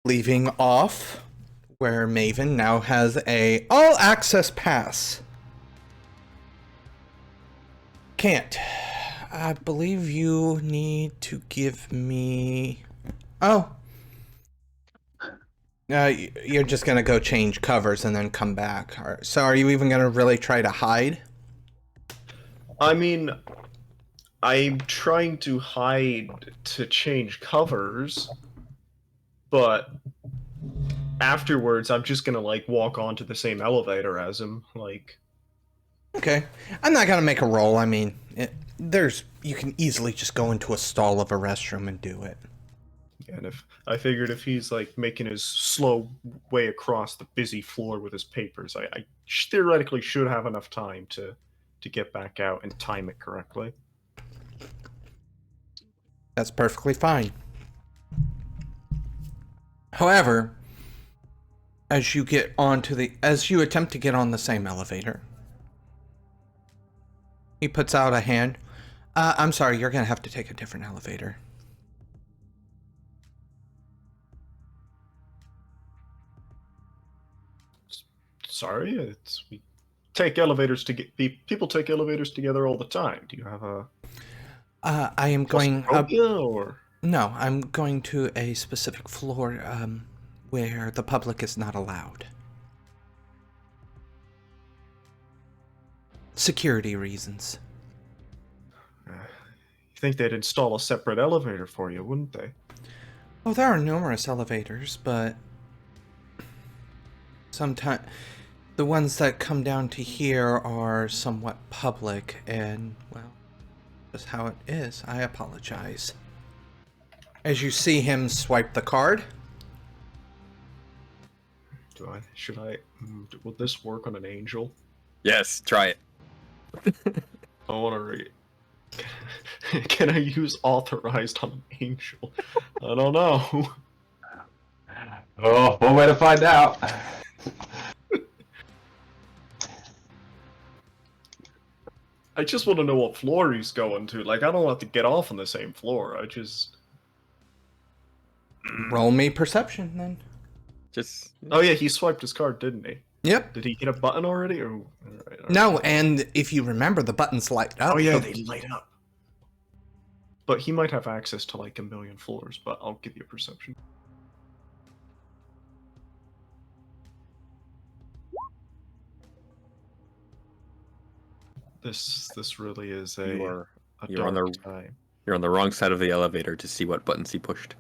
leaving off where Maven now has a all-access pass. Kant, I believe you need to give me... Oh. You're just gonna go change covers and then come back. So are you even gonna really try to hide? I mean, I'm trying to hide to change covers, but afterwards I'm just gonna, like, walk onto the same elevator as him, like... Okay. I'm not gonna make a roll. I mean, you can easily just go into a stall of a restroom and do it. And I figured if he's, like, making his slow way across the busy floor with his papers, I theoretically should have enough time to get back out and time it correctly. That's perfectly fine. However, as you attempt to get on the same elevator, he puts out a hand. I'm sorry, you're gonna have to take a different elevator. Sorry, we take elevators to get people take elevators together all the time. Do you have a? I am going. Or no, I'm going to a specific floor where the public is not allowed. Security reasons. You think they'd install a separate elevator for you, wouldn't they? Oh, there are numerous elevators, but sometimes the ones that come down to here are somewhat public, and, well, that's how it is. I apologize. As you see him swipe the card. Will this work on an angel? Yes, try it. I want to read. Can I use authorized on an angel? I don't know. Oh, one way to find out. I just want to know what floor he's going to. Like, I don't want to get off on the same floor. I just... Roll me perception, then. Just... Oh yeah, he swiped his card, didn't he? Yep. Did he hit a button already? Or... All right. No, and if you remember, the buttons light up. Oh yeah, they light up. But he might have access to, like, 1,000,000 floors, but I'll give you a perception. This really is You're dark on the time. You're on the wrong side of the elevator to see what buttons he pushed.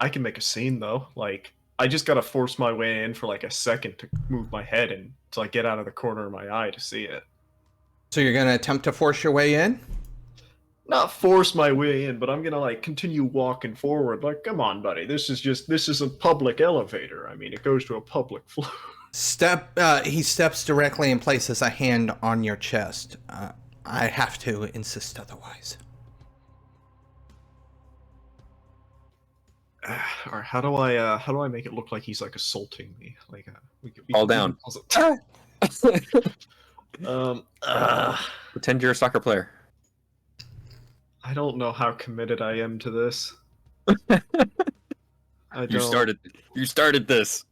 I can make a scene though. Like, I just gotta force my way in for like a second to move my head and to like get out of the corner of my eye to see it. So you're gonna attempt to force your way in? Not force my way in, but I'm gonna like continue walking forward. Like, come on, buddy. This is a public elevator. I mean, it goes to a public floor. He steps directly and places a hand on your chest. I have to insist otherwise. Or how do I make it look like he's like assaulting me? Like, Fall down. Pretend you're a soccer player. I don't know how committed I am to this. You started this.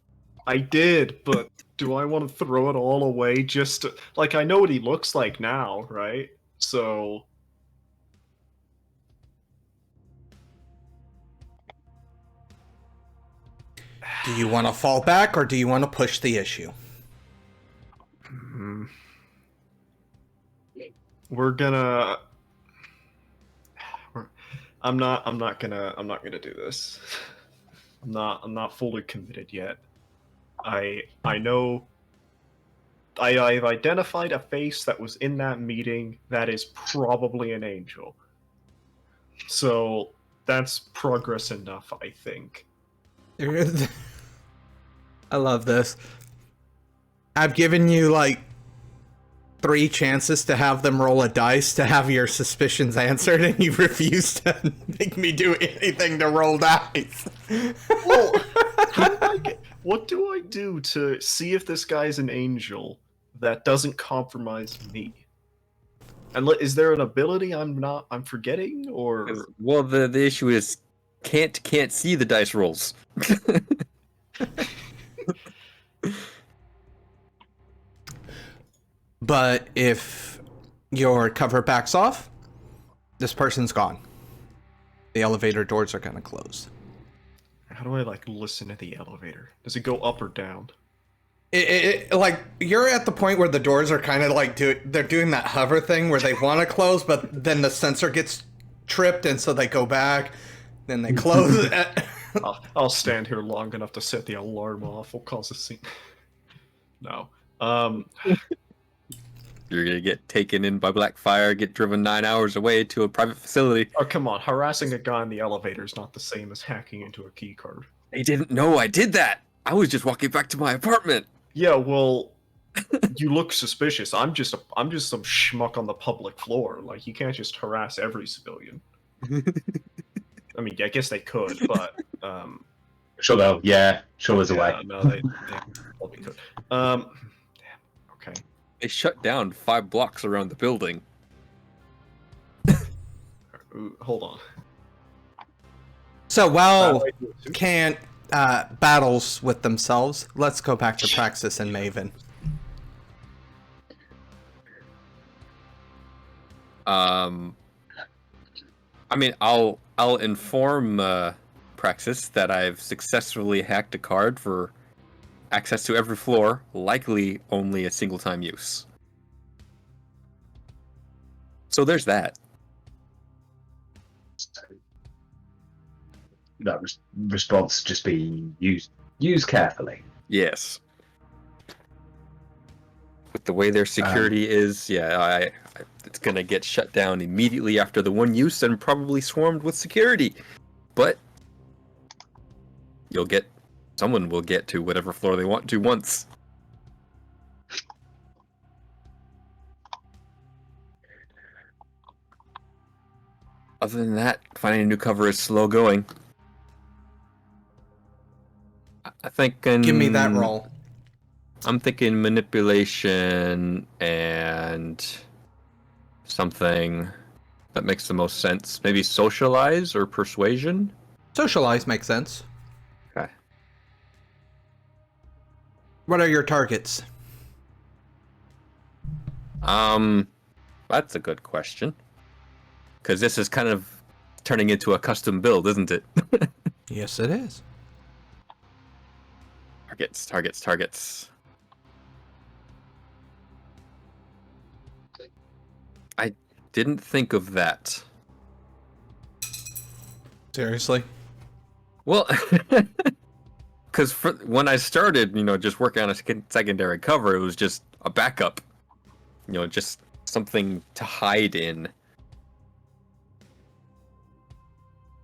I did, but do I want to throw it all away just to, like, I know what he looks like now, right? So... Do you want to fall back, or do you want to push the issue? We're gonna... I'm not gonna do this. I'm not fully committed yet. I know I've identified a face that was in that meeting that is probably an angel. So that's progress enough, I think. I love this. I've given you like 3 chances to have them roll a dice to have your suspicions answered, and you refuse to make me do anything to roll dice. Well, what do I do to see if this guy's an angel that doesn't compromise me? And is there an ability I'm forgetting, or? Well, the issue is can't see the dice rolls. But if your cover backs off, this person's gone. The elevator doors are gonna close. How do I like listen to the elevator? Does it go up or down? Like you're at the point where the doors are kind of like they're doing that hover thing where they want to close, but then the sensor gets tripped, and so they go back, then they close. I'll stand here long enough to set the alarm off. We'll cause a scene. No. You're gonna get taken in by Blackfire, get driven 9 hours away to a private facility. Oh, come on. Harassing a guy in the elevator is not the same as hacking into a key card. They didn't know I did that. I was just walking back to my apartment. Yeah, well, you look suspicious. I'm just some schmuck on the public floor. Like, you can't just harass every civilian. I mean, I guess they could, but Sure they'll, sure there's a way. No, they probably could. Damn. Okay. They shut down 5 blocks around the building. Ooh, hold on. So while Kant battles with themselves, let's go back to Praxis and Maven. I mean, I'll inform Praxis that I've successfully hacked a card for access to every floor, likely only a single-time use. So there's that. That response just be used carefully. Yes. With the way their security is, it's gonna get shut down immediately after the one use and probably swarmed with security. But someone will get to whatever floor they want to once. Other than that, finding a new cover is slow going. I think. Give me that roll. I'm thinking manipulation and something that makes the most sense. Maybe socialize or persuasion? Socialize makes sense. Okay. What are your targets? That's a good question. Because this is kind of turning into a custom build, isn't it? Yes, it is. Targets. I didn't think of that. Seriously? Well, because when I started, just working on a secondary cover, it was just a backup. Just something to hide in.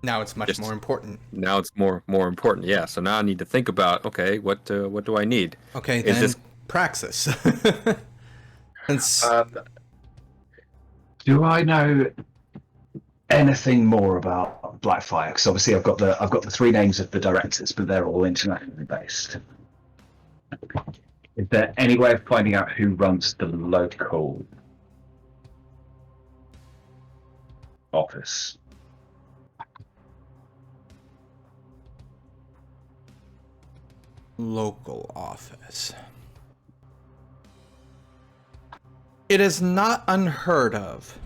Now it's much more important. Now it's more important, yeah. So now I need to think about, okay, what do I need? Okay, Is then this... Praxis. Do I know anything more about Blackfire? Because obviously I've got the 3 names of the directors, but they're all internationally based. Is there any way of finding out who runs the local office? Local office. It is not unheard of,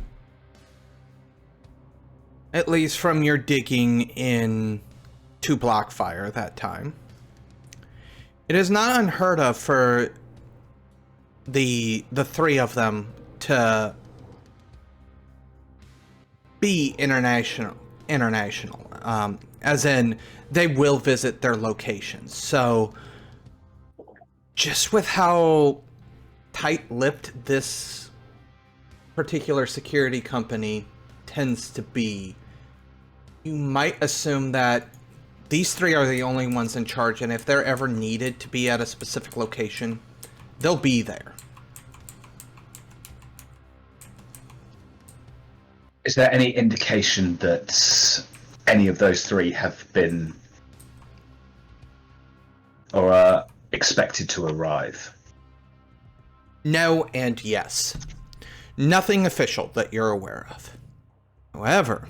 at least from your digging in to Blackfire that time. It is not unheard of for the 3 of them to be international, as in they will visit their locations. So just with how tight-lipped this particular security company tends to be, you might assume that these 3 are the only ones in charge, and if they're ever needed to be at a specific location, they'll be there. Is there any indication that any of those 3 have been or are expected to arrive? No and yes. Nothing official that you're aware of. However,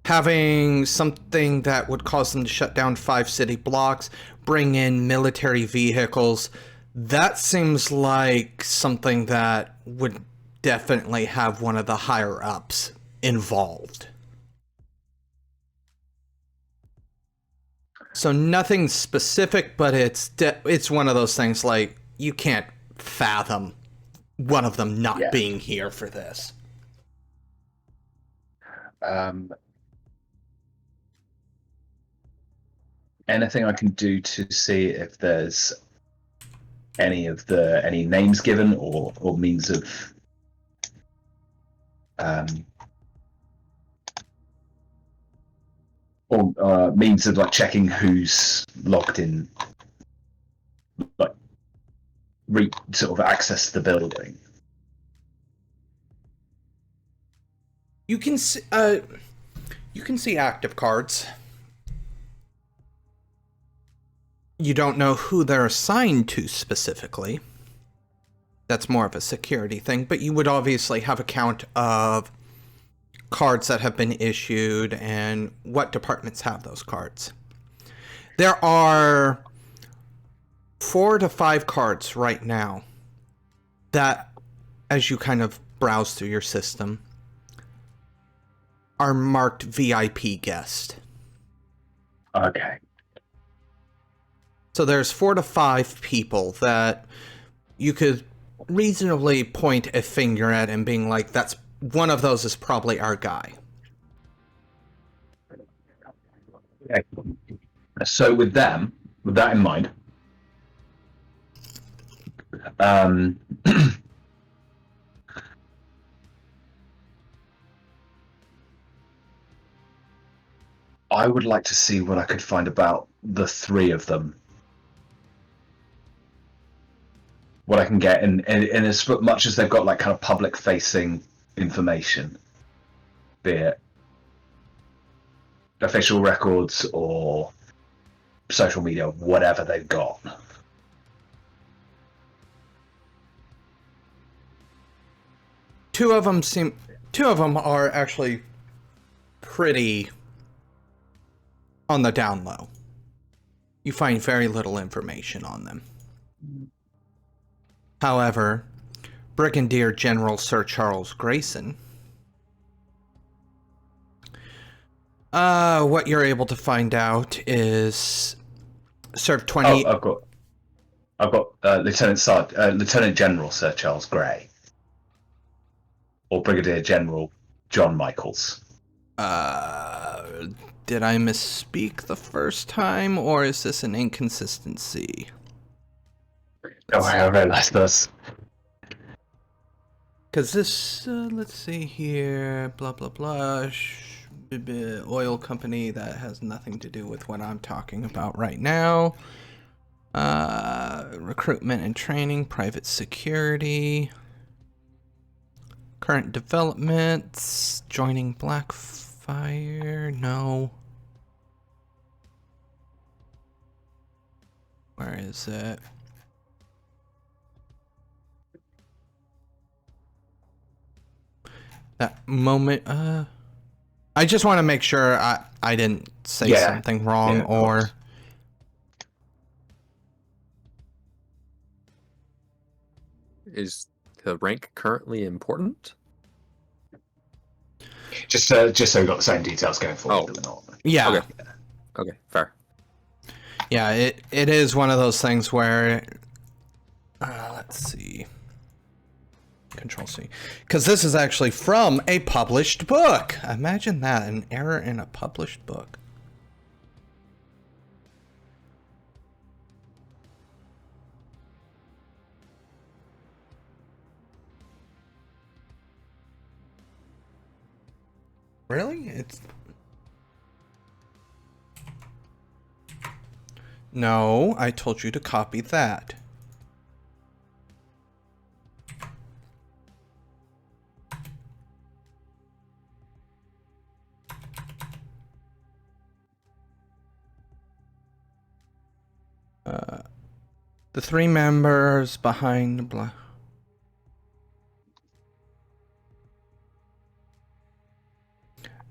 having something that would cause them to shut down 5 city blocks, bring in military vehicles, that seems like something that would definitely have one of the higher ups involved. So nothing specific, but it's one of those things like you can't fathom one of them not being here for this. Anything I can do to see if there's any names given or means of means of like checking who's logged in, like sort of access to the building. You can see active cards. You don't know who they're assigned to specifically. That's more of a security thing, but you would obviously have a count of cards that have been issued and what departments have those cards. There are 4 to 5 cards right now that, as you kind of browse through your system, are marked VIP guest. Okay. So there's 4 to 5 people that you could reasonably point a finger at and being like, that's one of those is probably our guy. Okay. So with that in mind, I would like to see what I could find about the 3 of them. What I can get in as much as they've got like kind of public facing information, be it official records or social media, whatever they've got. Two of them are actually pretty on the down low. You find very little information on them. However, Brigadier General Sir Charles Grayson, what you're able to find out is served 20. Oh, I've got Lieutenant General Sir Charles Gray, or Brigadier General John Michaels. Did I misspeak the first time, or is this an inconsistency? Oh, I realized this. Because this, let's see here, blah, blah, blah, oil company that has nothing to do with what I'm talking about right now. Recruitment and training, private security, current developments, joining Blackfire, no. Where is it? That moment, I just want to make sure I didn't say something wrong, or... Is the rank currently important? Just so we got the same details going forward. Yeah. Okay, fair. Yeah, it is one of those things where... let's see... Control C. Because this is actually from a published book. Imagine that, an error in a published book. Really? It's... No, I told you to copy that. The 3 members behind the black.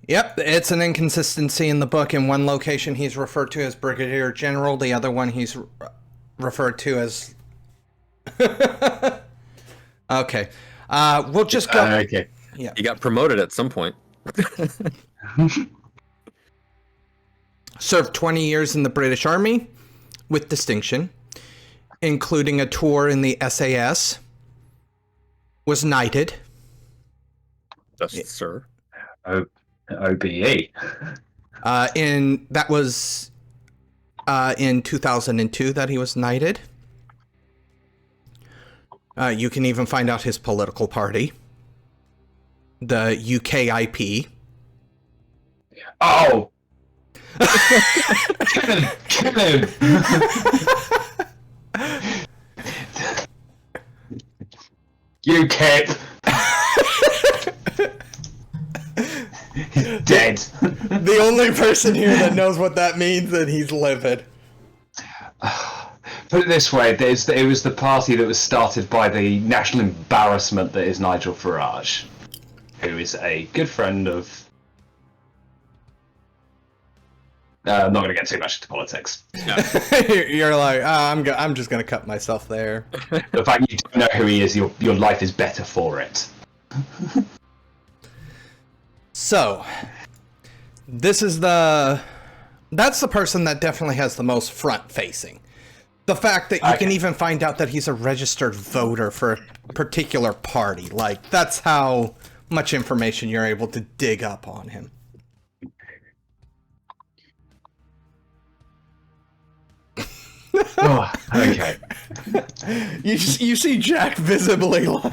Yep, it's an inconsistency in the book. In one location, he's referred to as Brigadier General. The other one, he's referred to as... Okay. We'll just go... Okay. Yeah. He got promoted at some point. Served 20 years in the British Army with distinction, including a tour in the SAS. Was knighted. Yes, sir. OBE. That was in 2002 that he was knighted. You can even find out his political party, the UKIP. Oh! Kill him! UKIP! He's dead. The only person here that knows what that means, and he's livid. Put it this way, it was the party that was started by the national embarrassment that is Nigel Farage, who is a good friend of... I'm not going to get too much into politics. No. You're like, I'm just gonna cut myself there. The fact you don't know who he is, your life is better for it. So, that's the person that definitely has the most front-facing. The fact that you can even find out that he's a registered voter for a particular party, like, that's how much information you're able to dig up on him. Oh, okay. You see Jack visibly like,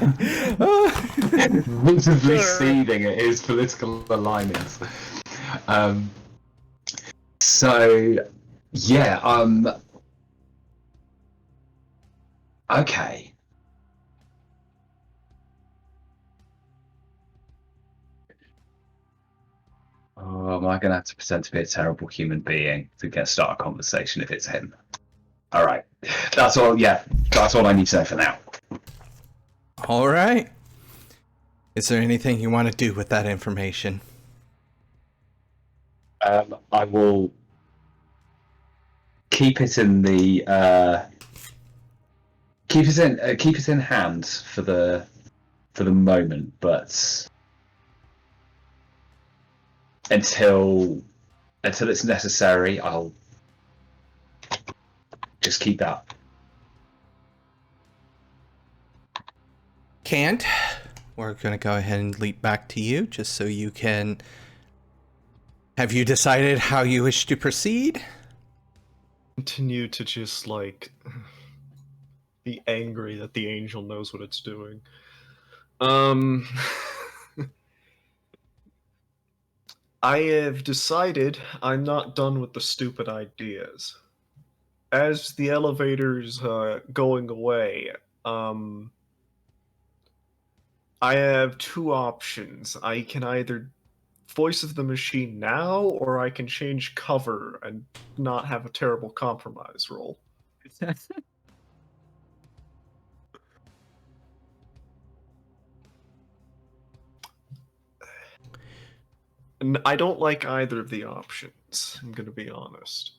Visibly seething at his political alignments. So, yeah, okay. Oh, am I going to have to pretend to be a terrible human being to start a conversation if it's him? All right. That's all. Yeah, that's all I need to know for now. all right. Is there anything you want to do with that information? I will keep it in the keep it in hand for the moment, but until it's necessary, I'll just keep that. Kant, we're going to go ahead and leap back to you just so you can... Have you decided how you wish to proceed? Continue to just, like, be angry that the angel knows what it's doing. I have decided I'm not done with the stupid ideas. As the elevator's going away, I have two options. I can either voice of the machine now, or I can change cover and not have a terrible compromise roll. And I don't like either of the options, I'm gonna be honest.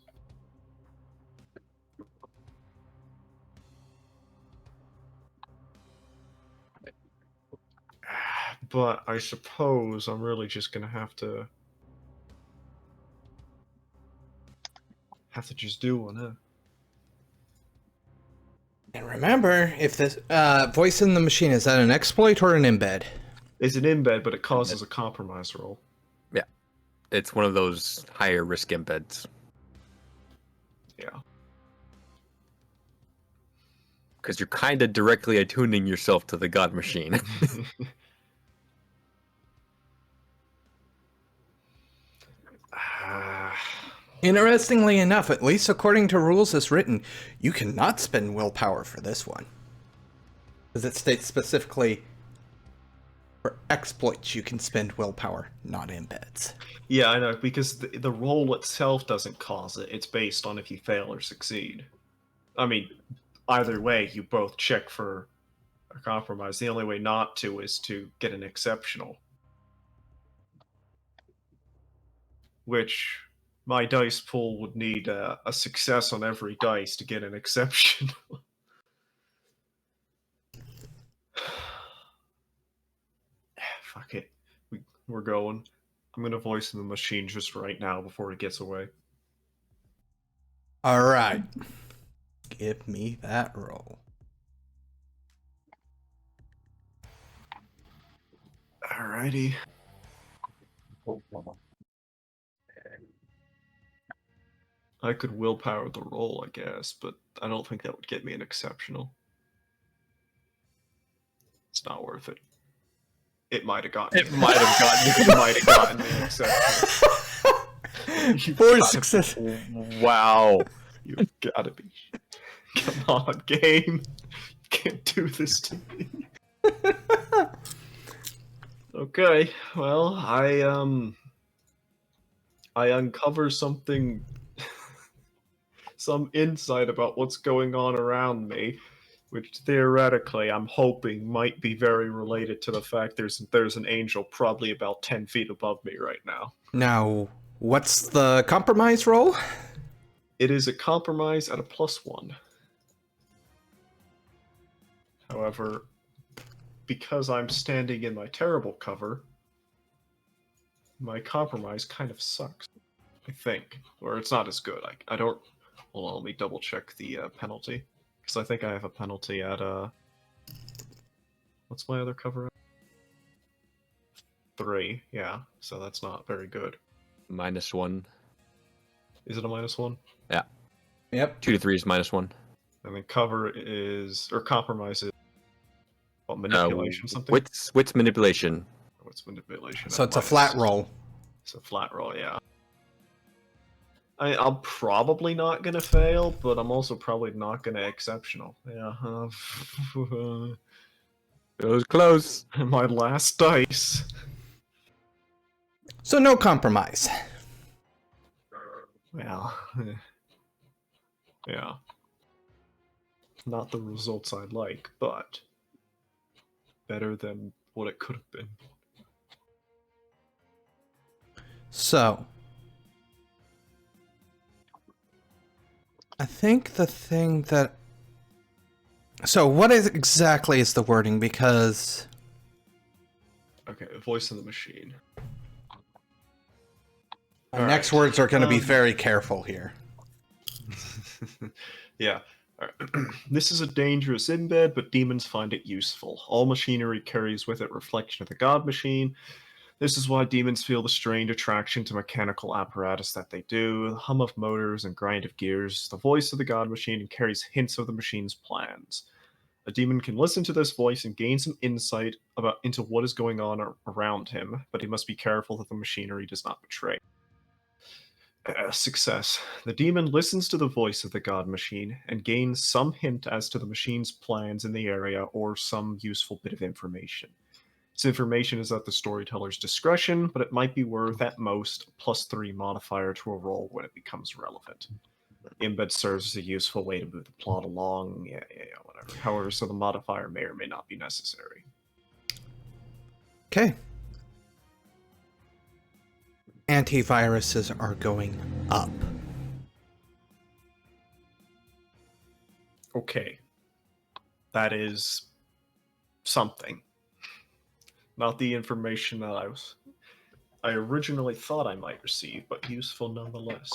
But I suppose I'm really just gonna have to just do one, huh? And remember, if this voice in the machine, is that an exploit or an embed? It's an embed, but it causes a compromise roll. Yeah. It's one of those higher risk embeds. Yeah. Because you're kind of directly attuning yourself to the god machine. Interestingly enough, at least according to rules as written, you cannot spend willpower for this one. Because it states specifically, for exploits you can spend willpower, not embeds. Yeah, I know, because the roll itself doesn't cause it. It's based on if you fail or succeed. I mean, either way, you both check for a compromise. The only way not to is to get an exceptional. which my dice pool would need a success on every dice to get an exception. Fuck it. We're going. I'm gonna voice in the machine just right now before it gets away. All right. Give me that roll. Alrighty. I could willpower the roll, I guess, but I don't think that would get me an exceptional. It's not worth it. It might have gotten. It might have gotten. It might have gotten me an exceptional. For success. Wow. You've gotta be. Come on, game. You can't do this to me. Okay, well, I uncover something, some insight about what's going on around me, which theoretically I'm hoping might be very related to the fact there's an angel probably about 10 feet above me right now. Now, what's the compromise roll? It is a compromise at a +1. However, because I'm standing in my terrible cover, my compromise kind of sucks, I think. Or it's not as good. I don't... Hold on, let me double check the penalty. Because I think I have a penalty at... What's my other cover at? 3, yeah. So that's not very good. -1. Is it a -1? Yeah. Yep. 2 to 3 is -1. And then cover is... Or compromise is... What, manipulation something? What's manipulation? What's manipulation? So it's a flat roll. It's a flat roll, yeah. I'm probably not gonna fail, but I'm also probably not gonna exceptional. Yeah. It was close. My last dice. So no compromise. Well, yeah. Not the results I'd like, but better than what it could have been. So, I think the thing that... So what is exactly is the wording? Because... Okay, voice of the machine. our next words are going to be very careful here. Yeah. This is a dangerous embed, but demons find it useful. All machinery carries with it reflection of the god machine. This is why demons feel the strained attraction to mechanical apparatus that they do, the hum of motors and grind of gears, the voice of the god machine, and carries hints of the machine's plans. A demon can listen to this voice and gain some insight into what is going on around him, but he must be careful that the machinery does not betray. Success. The demon listens to the voice of the god machine and gains some hint as to the machine's plans in the area or some useful bit of information. This information is at the storyteller's discretion, but it might be worth at most a +3 modifier to a roll when it becomes relevant. Embed serves as a useful way to move the plot along, whatever. However, so the modifier may or may not be necessary. Okay. Antiviruses are going up. Okay. That is something. Not the information that I originally thought I might receive, but useful nonetheless.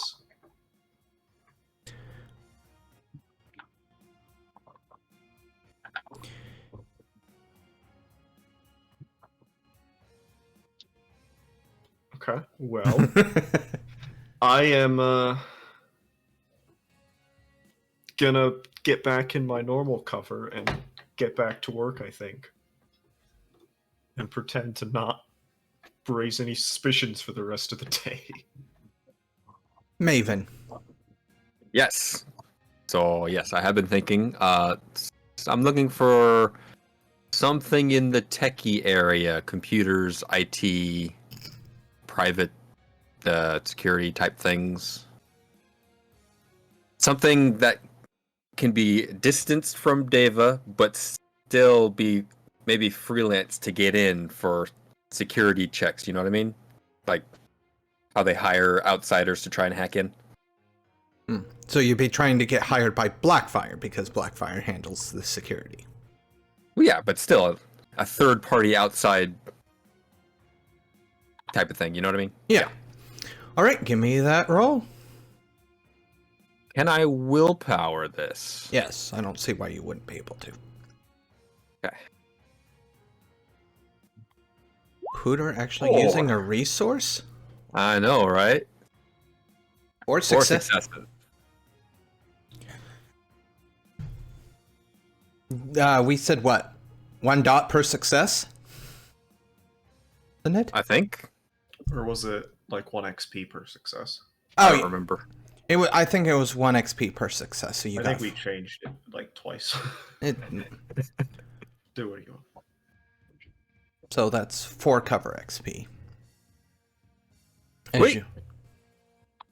Okay, well, I am gonna get back in my normal cover and get back to work, I think. And pretend to not raise any suspicions for the rest of the day. Maven. Yes. So, yes, I have been thinking. I'm looking for something in the techie area, computers, IT, private security type things. Something that can be distanced from Deva, but still be maybe freelance to get in for security checks, you know what I mean? Like, how they hire outsiders to try and hack in. So you'd be trying to get hired by Blackfire because Blackfire handles the security. Well, yeah, but still, a third-party outside type of thing. You know what I mean? Yeah. All right, give me that roll. Can I willpower this? Yes, I don't see why you wouldn't be able to. Okay. Pooter actually using a resource? I know, right? Or success? Or success. We said what? 1 dot per success? Isn't it? I think. Or was it like 1 XP per success? I Oh, don't remember. I think it was 1 XP per success. So you I got. think we changed it like twice. Do what you want. So that's 4 cover XP. Sweet.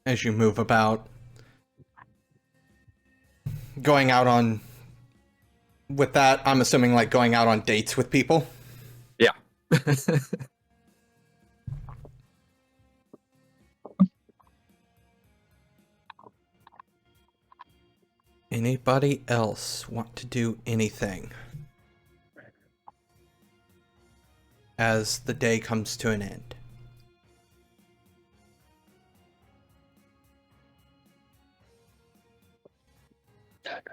As you move about, going out on. With that, I'm assuming like going out on dates with people. Yeah. Anybody else want to do anything as the day comes to an end?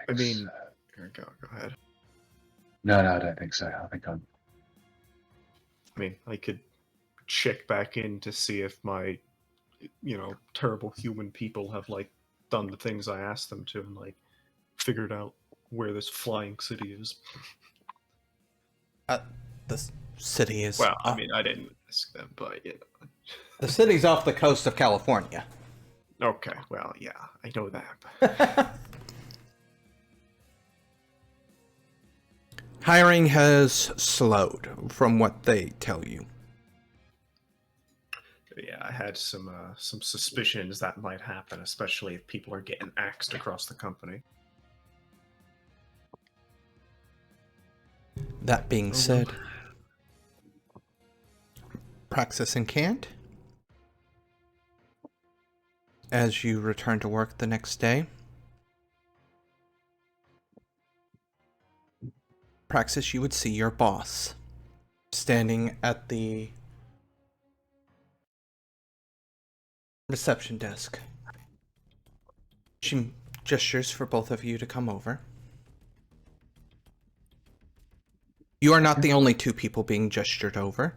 I mean, go ahead. No, I don't think so. I think I'm. I mean, I could check back in to see if my, terrible human people have like done the things I asked them to and like figured out where this flying city is. The city is. Well, I mean, I didn't ask them, but the city's off the coast of California. Okay, well, yeah, I know that. Hiring has slowed, from what they tell you. Yeah, I had some suspicions that might happen, especially if people are getting axed across the company. That being said, Praxis and Kant, as you return to work the next day, Praxis, you would see your boss standing at the reception desk. She gestures for both of you to come over. You are not the only 2 people being gestured over.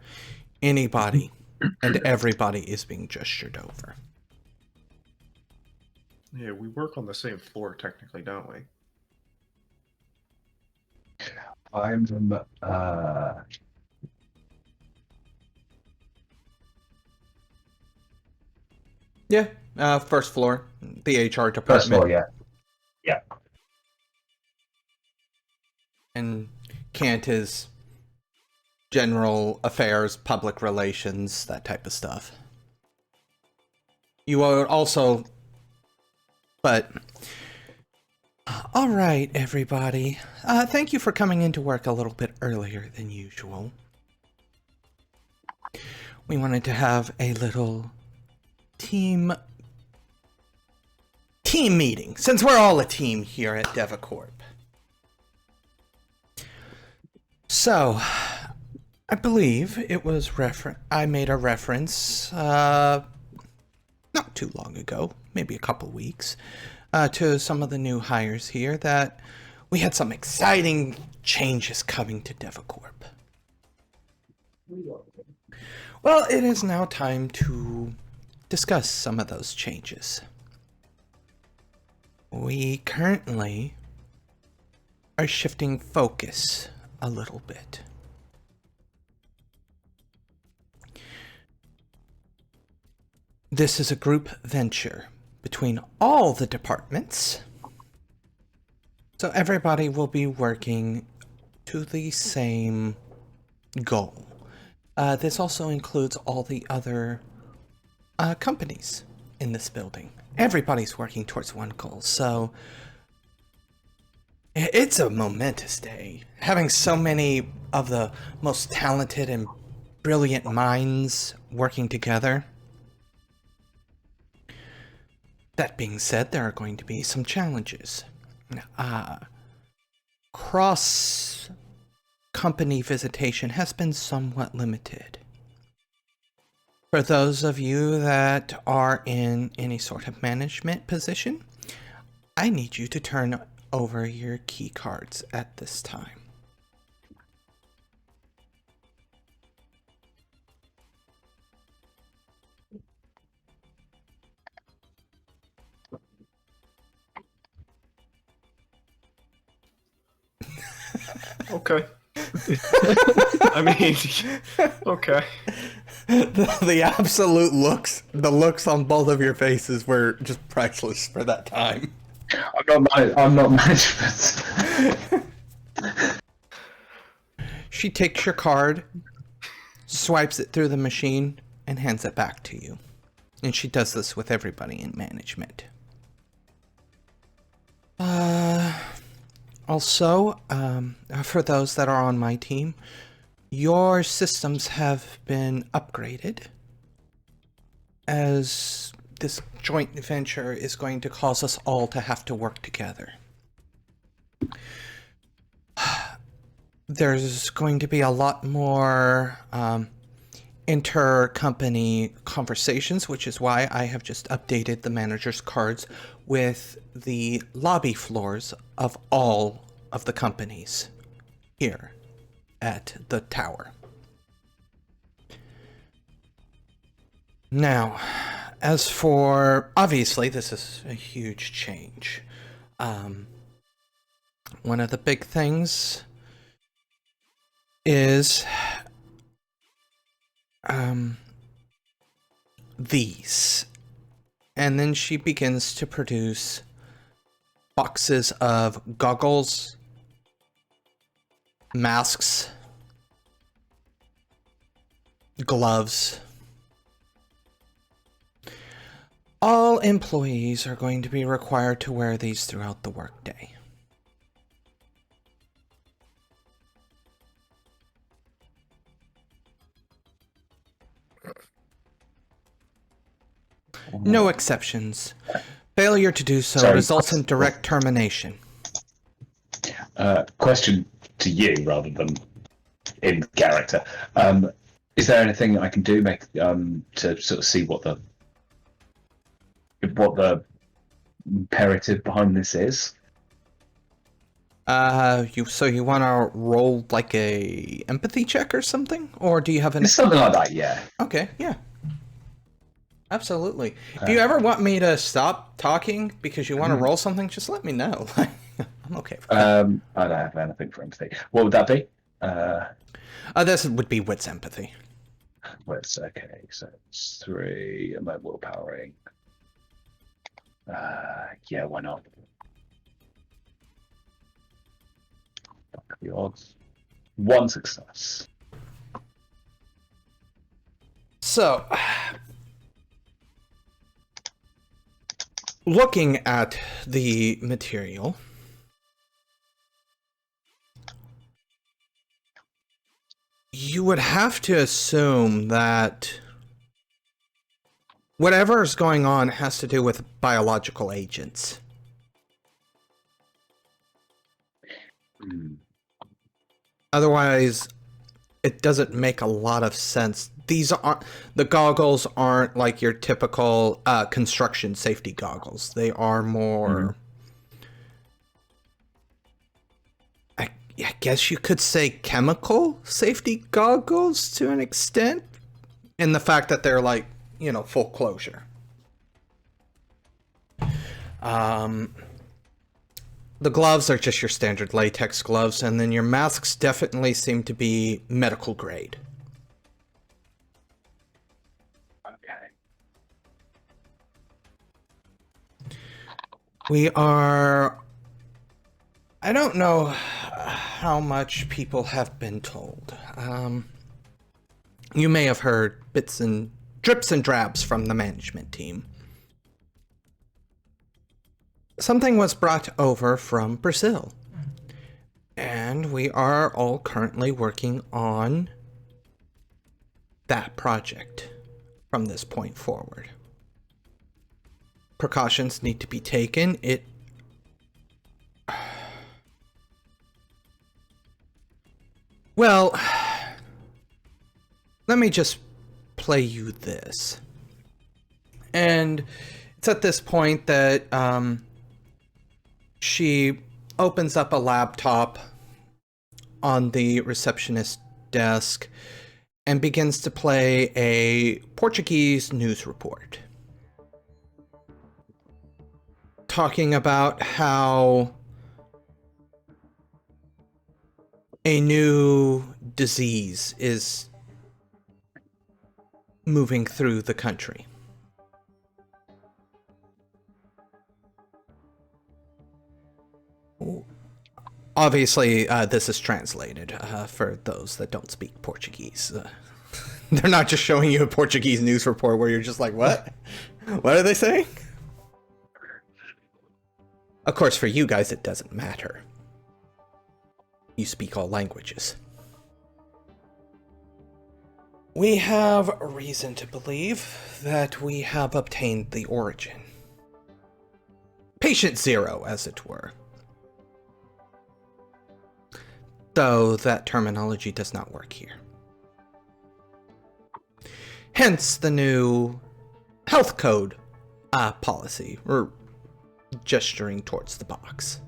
Anybody and everybody is being gestured over. Yeah, we work on the same floor technically, don't we? I'm. Yeah, first floor, the HR department. First floor, yeah. Yeah. And Kant is general affairs, public relations, that type of stuff. You would also... But... Alright, everybody. Thank you for coming into work a little bit earlier than usual. We wanted to have a little team meeting, since we're all a team here at DevaCorp. So, I believe it was I made a reference, not too long ago, maybe a couple weeks, to some of the new hires here that we had some exciting changes coming to DevaCorp. Well, it is now time to discuss some of those changes. We currently are shifting focus a little bit. This is a group venture between all the departments, so everybody will be working to the same goal. This also includes all the other companies in this building. Everybody's working towards one goal, so it's a momentous day. Having so many of the most talented and brilliant minds working together. That being said, there are going to be some challenges. Cross-company visitation has been somewhat limited. For those of you that are in any sort of management position, I need you to turn over your key cards at this time. Okay. I mean, okay. The absolute looks, the looks on both of your faces were just priceless for that time. I'm not management. She takes your card, swipes it through the machine, and hands it back to you. And she does this with everybody in management. Also, for those that are on my team, your systems have been upgraded, as this joint venture is going to cause us all to have to work together. There's going to be a lot more inter-company conversations, which is why I have just updated the manager's cards with the lobby floors of all of the companies here at the tower. Now, as for, obviously this is a huge change. One of the big things is these. And then she begins to produce boxes of goggles, masks, gloves. All employees are going to be required to wear these throughout the workday. No exceptions. Failure to do so results in direct termination. Question to you rather than in character. Is there anything I can do to sort of see what the imperative behind this is? You want to roll like a empathy check or something, or do you have an Something like that? Yeah. Okay, yeah. Absolutely. If you ever want me to stop talking because you want to roll something, just let me know. I'm okay for that. I don't have anything for empathy. What would that be? This would be wits empathy. Wits, okay. So it's 3. Am I willpowering? Yeah, why not? Fuck the odds. 1 success. So, looking at the material, you would have to assume that whatever is going on has to do with biological agents. Otherwise, it doesn't make a lot of sense. The goggles aren't like your typical construction safety goggles. They are more, I guess you could say, chemical safety goggles to an extent, in the fact that they're like, full closure. The gloves are just your standard latex gloves, and then your masks definitely seem to be medical grade. Okay. I don't know how much people have been told. You may have heard drips and drabs from the management team. Something was brought over from Brazil, and we are all currently working on that project from this point forward. precautions need to be taken. Well, let me just play you this. And it's at this point that she opens up a laptop on the receptionist desk and begins to play a Portuguese news report, talking about how a new disease is moving through the country. Obviously, this is translated for those that don't speak Portuguese. They're not just showing you a Portuguese news report where you're just like, what? What are they saying? Of course, for you guys, it doesn't matter. You speak all languages. We have reason to believe that we have obtained the origin. Patient zero, as it were. Though that terminology does not work here. Hence the new health code policy, or gesturing towards the box.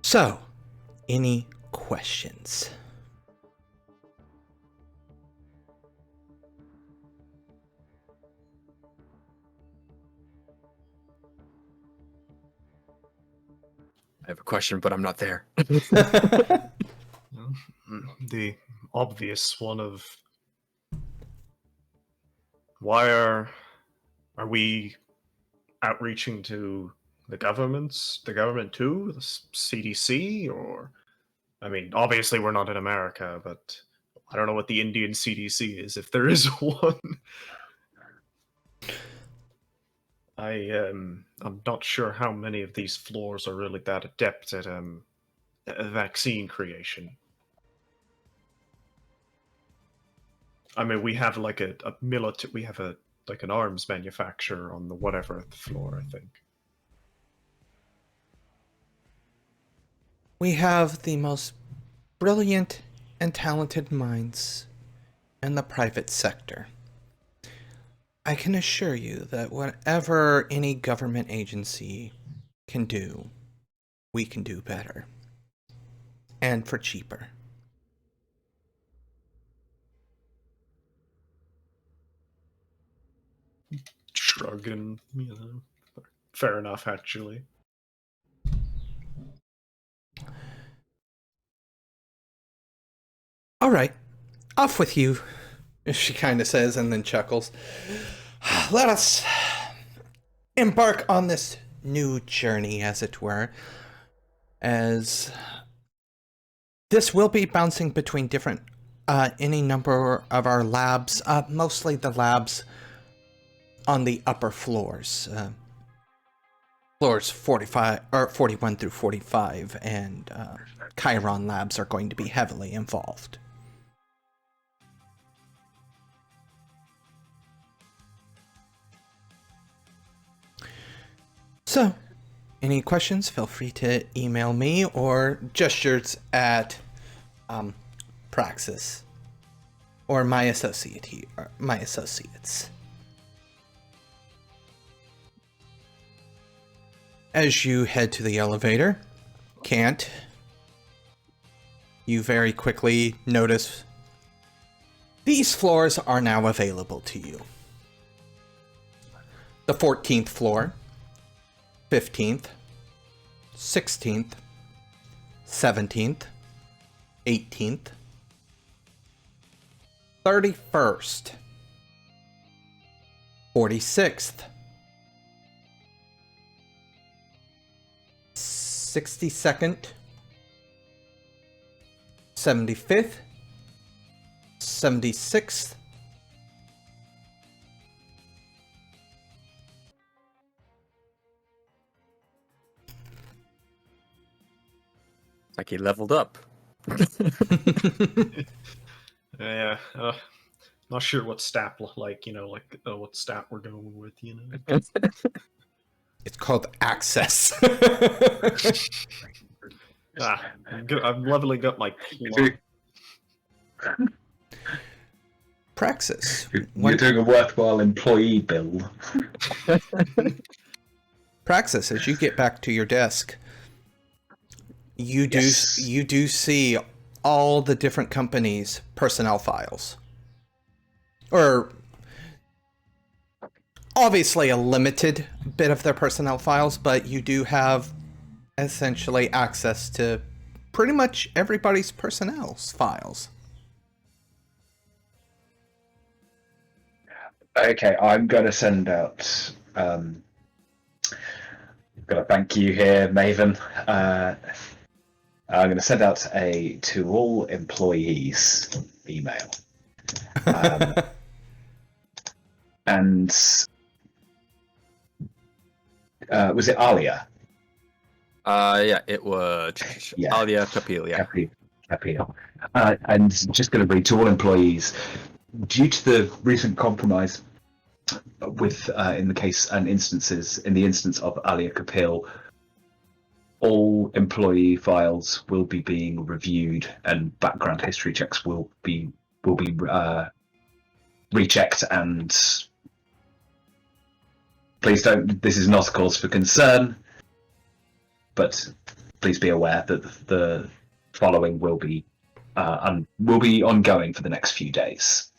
So, any questions? I have a question, but I'm not there. The obvious one of why are we outreaching to the government too, the CDC, or I mean, obviously we're not in America, but I don't know what the Indian CDC is, if there is one. I'm not sure how many of these floors are really that adept at vaccine creation. I mean, we have like a military, we have like an arms manufacturer on the whatever floor, I think. We have the most brilliant and talented minds in the private sector. I can assure you that whatever any government agency can do, we can do better. And for cheaper. Shrugging, fair enough, actually. All right, off with you, she kind of says and then chuckles. Let us embark on this new journey, as it were, as this will be bouncing between different, any number of our labs, mostly the labs on the upper floors, floors 41 through 45, and Chiron labs are going to be heavily involved. So, any questions, feel free to email me or gestures at Praxis or my associates. As you head to the elevator, Kant, you very quickly notice these floors are now available to you. The 14th floor, 15th, 16th, 17th, 18th, 31st, 46th, 62nd, 75th, 76th, Like he leveled up. Yeah. Not sure what stat what stat we're going with, It's called access. I'm leveling up my plot. Praxis. You're doing a worthwhile employee build. Praxis, as you get back to your desk, you do see all the different companies' personnel files. Or obviously a limited bit of their personnel files, but you do have essentially access to pretty much everybody's personnel files. Okay, I'm going to send out. Got a thank you here, Maven. I'm going to send out to all employees email. And was it Alia? Yeah, it was Alia Capilia. Capil. And just going to read to all employees. Due to the recent compromise with, in the instance of Alia Capil, all employee files will be being reviewed, and background history checks will be rechecked. And please don't. This is not a cause for concern, but please be aware that the following will be ongoing for the next few days.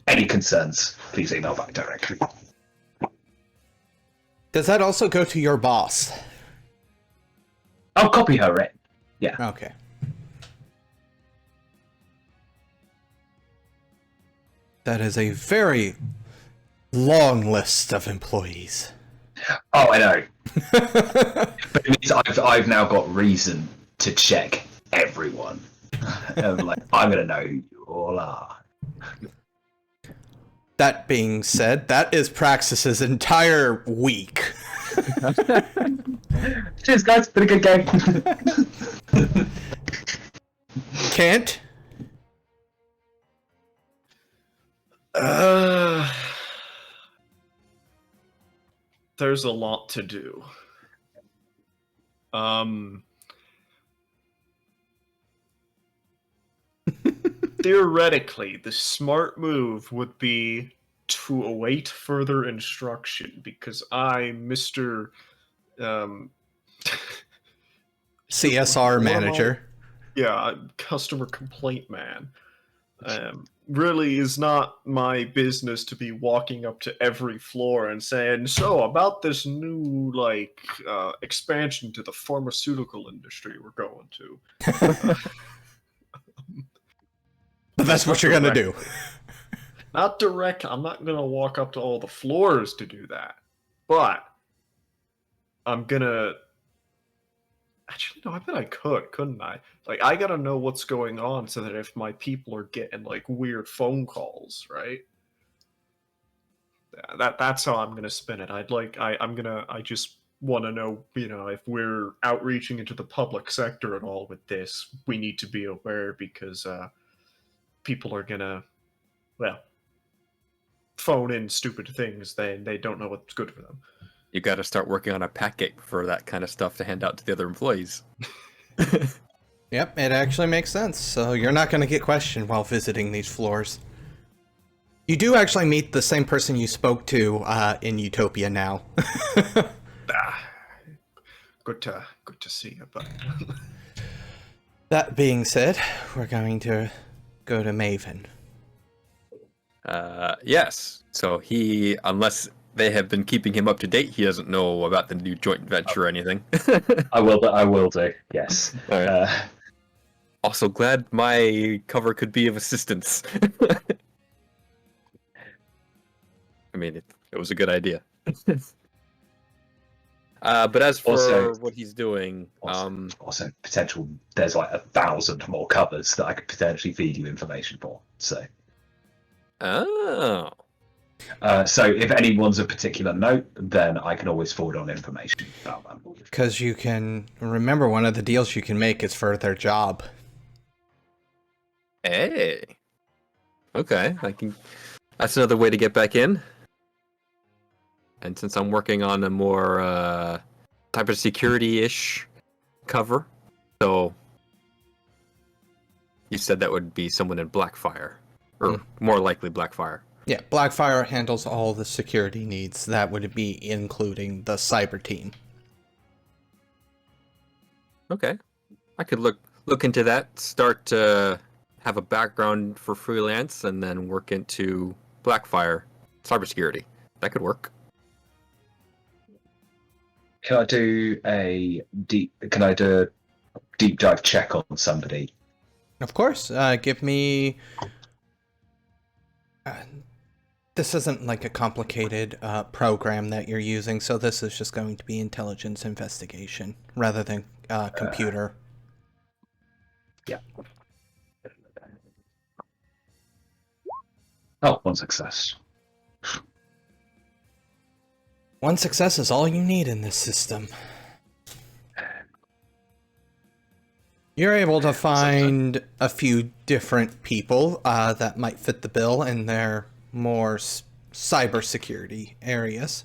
Any concerns, please email back directly. Does that also go to your boss? I'll copy her in. Yeah. Okay. That is a very long list of employees. Oh, I know. But it means I've now got reason to check everyone. I'm going to know who you all are. That being said, that is Praxis's entire week. Cheers, guys. Been a good game. Kant? There's a lot to do. Theoretically, the smart move would be to await further instruction, because Mr. CSR manager. Yeah, customer complaint man. Really is not my business to be walking up to every floor and saying, so about this new expansion to the pharmaceutical industry we're going to. But that's what you're gonna do. Not direct. I'm not gonna walk up to all the floors to do that. But I'm gonna. Actually, no. I bet I could, couldn't I? I gotta know what's going on so that if my people are getting weird phone calls, right? Yeah, that's how I'm gonna spin it. I just want to know, if we're outreaching into the public sector at all with this, we need to be aware, because people are gonna, phone in stupid things. They don't know what's good for them. You got to start working on a packet for that kind of stuff to hand out to the other employees. Yep, it actually makes sense. So you're not going to get questioned while visiting these floors. You do actually meet the same person you spoke to in Utopia now. Good to see you, but That being said, we're going to go to Maven. Yes. So he, unless they have been keeping him up to date, he doesn't know about the new joint venture or anything. I will do. Yes. All right. Also glad my cover could be of assistance. I mean, it was a good idea. But as for Also- what he's doing, Also, potential. There's 1,000 more covers that I could potentially feed you information for. So, oh, so if anyone's of particular note, then I can always forward on information about them. Because you can remember one of the deals you can make is for their job. Hey. Okay, that's another way to get back in. And since I'm working on a more cybersecurity-ish cover, so you said that would be someone in Blackfire, or more likely Blackfire. Yeah, Blackfire handles all the security needs. That would be including the cyber team. Okay, I could look into that. Start to have a background for freelance, and then work into Blackfire cybersecurity. That could work. Can I do a deep dive check on somebody? Of course, give me... this isn't like a complicated program that you're using, so this is just going to be intelligence investigation rather than computer. Yeah. Oh, one success. One success is all you need in this system. You're able to find a few different people that might fit the bill in their more cybersecurity areas.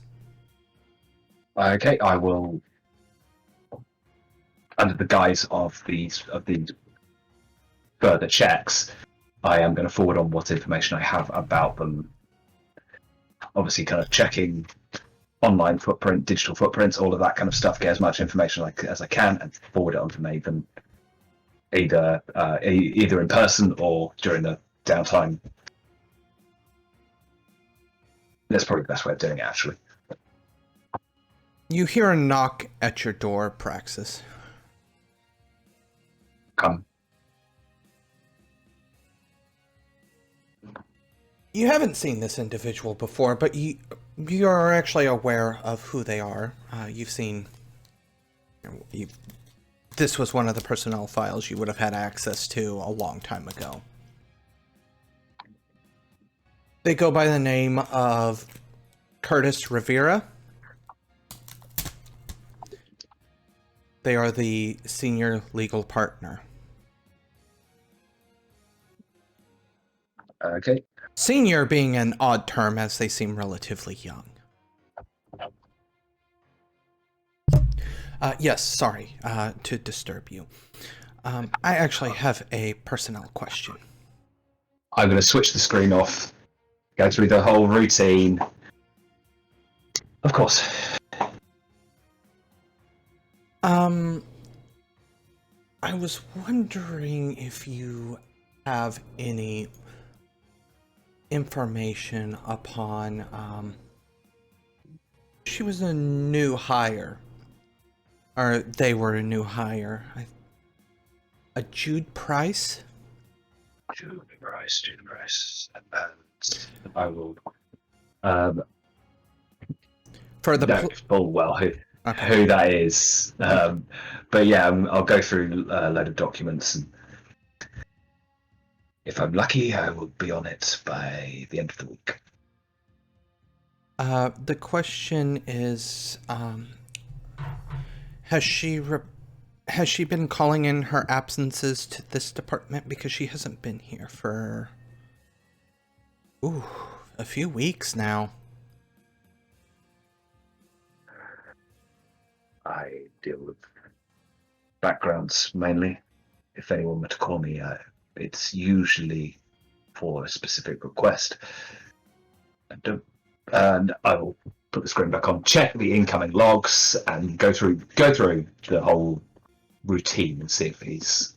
Okay, I will, under the guise of these further checks, I am going to forward on what information I have about them. Obviously, kind of checking online footprint, digital footprints, all of that kind of stuff. Get as much information as I can and forward it on to Maven, either in person or during the downtime. That's probably the best way of doing it, actually. You hear a knock at your door, Praxis. Come. You haven't seen this individual before, but you are actually aware of who they are. You've seen... This was one of the personnel files you would have had access to a long time ago. They go by the name of Curtis Rivera. They are the senior legal partner. Okay. Senior being an odd term, as they seem relatively young. Yes, sorry to disturb you. I actually have a personnel question. I'm going to switch the screen off, go through the whole routine. Of course. I was wondering if you have any information upon, she was a new hire. Or they were a new hire. A Jude Price? Jude Price. And I will... For the... know full well who that is. But yeah, I'll go through a load of documents, and if I'm lucky, I will be on it by the end of the week. The question is, has she been calling in her absences to this department? Because she hasn't been here for a few weeks now. I deal with backgrounds mainly. If anyone were to call me, it's usually for a specific request. And I will put the screen back on, check the incoming logs, and go through the whole routine and see if he's...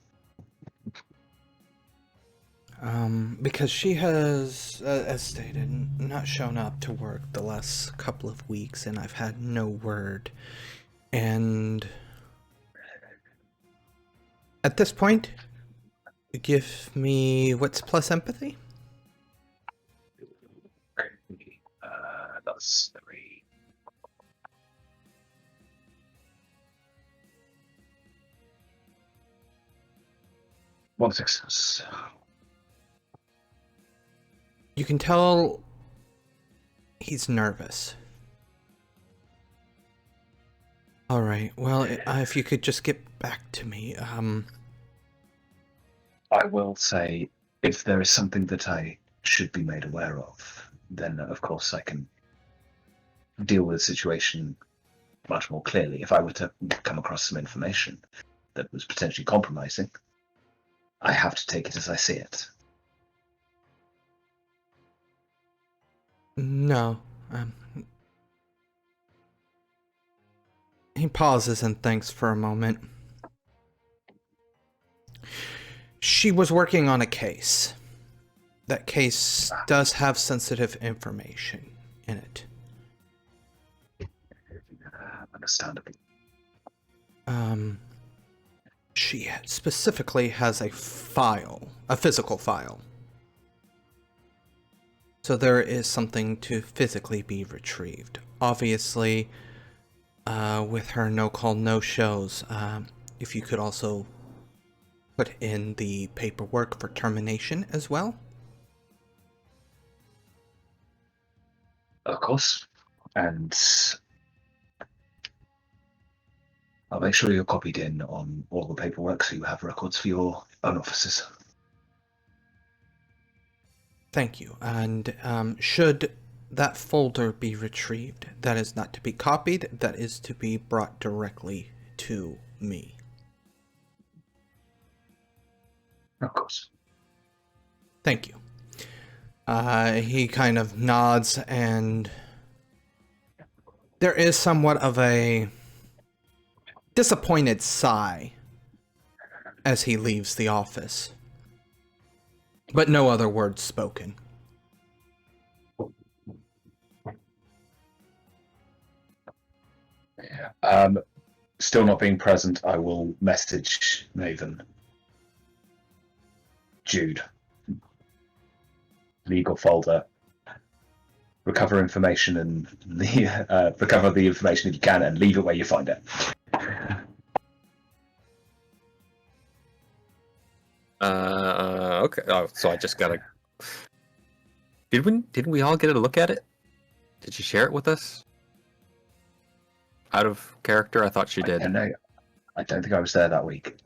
Because she has, as stated, not shown up to work the last couple of weeks, and I've had no word. And at this point, give me what's plus empathy? That's 3. One success. You can tell he's nervous. All right. Well, if you could just get back to me. I will say If there is something that I should be made aware of, then of course I can deal with the situation much more clearly. If I were to come across some information that was potentially compromising, I have to take it as I see it. No. He pauses and thinks for a moment. She was working on a case. That case does have sensitive information in it. Understandable. She specifically has a file, a physical file. So there is something to physically be retrieved. Obviously, with her no-call, no-shows, if you could also put in the paperwork for termination as well. Of course. And I'll make sure you're copied in on all the paperwork so you have records for your own officers. Thank you. And should that folder be retrieved, that is not to be copied, that is to be brought directly to me. Of course. Thank you. He kind of nods, and there is somewhat of a disappointed sigh as he leaves the office. But no other words spoken. Still not being present, I will message Maven. Jude. Legal folder. Recover information and recover the information if you can and leave it where you find it. Okay. Oh, so I just gotta. Didn't we all get a look at it? Did she share it with us? Out of character, I thought she did. I don't think I was there that week.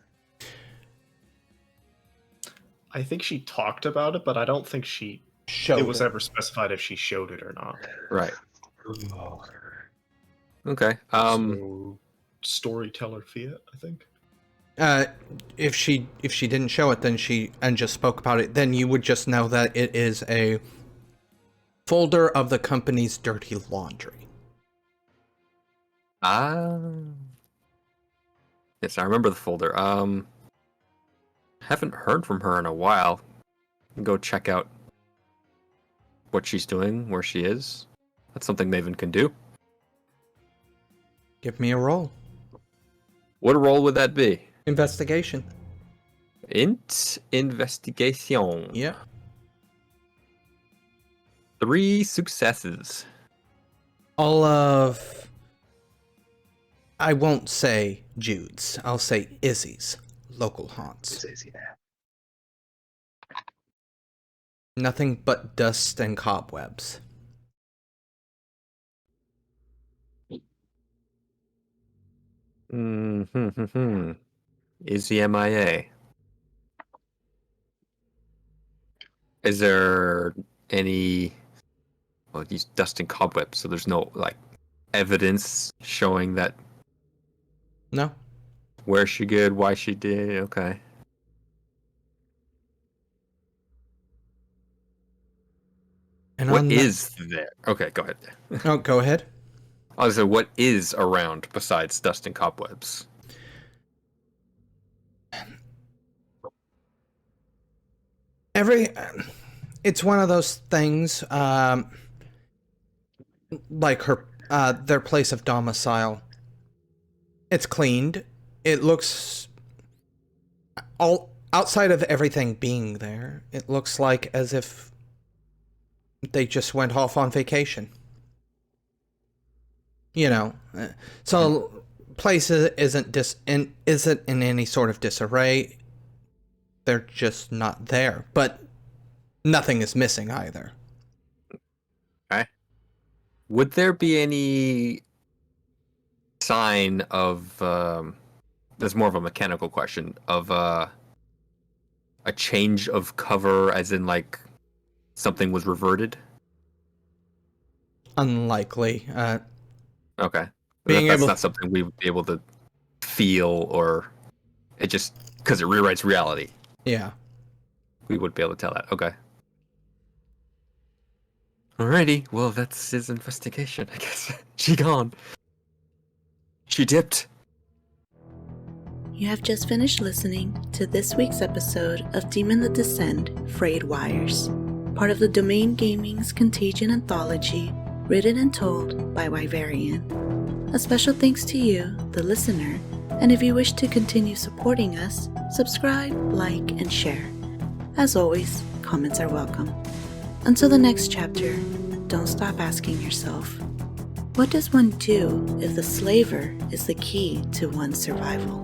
I think she talked about it, but I don't think it was ever specified if she showed it or not. Right. Okay. So, Storyteller Fiat, I think. If she didn't show it, then and just spoke about it, then you would just know that it is a folder of the company's dirty laundry. Yes, I remember the folder. Haven't heard from her in a while. Go check out what she's doing, where she is. That's something Maven can do. Give me a roll. What role would that be? Investigation. Investigation. Yeah. 3 successes. All of... I won't say Jude's. I'll say Izzy's local haunts. Nothing but dust and cobwebs. Is the MIA? Is there any... Well, these dust and cobwebs, so there's no, like, evidence showing that... No. Where she did, why she did, okay. And what is there? Okay, go ahead. Oh, go ahead. I was like, what is around besides dust and cobwebs? It's one of those things, like their place of domicile. It's cleaned. It looks all outside of everything being there. It looks like as if they just went off on vacation. You know, so place isn't in any sort of disarray. They're just not there, but nothing is missing either. Okay. Would there be any sign of? That's more of a mechanical question of a change of cover, as in like something was reverted? Unlikely. Okay. Being That's able- not something we would be able to feel, or it just because it rewrites reality. Yeah. We would be able to tell that. Okay. Alrighty. Well, that's his investigation, I guess. She gone. She dipped. You have just finished listening to this week's episode of Demon the Descend, Frayed Wires, part of the Domain Gaming's Contagion Anthology, written and told by Wyverian. A special thanks to you, the listener, and if you wish to continue supporting us, subscribe, like, and share. As always, comments are welcome. Until the next chapter, don't stop asking yourself, what does one do if the slaver is the key to one's survival?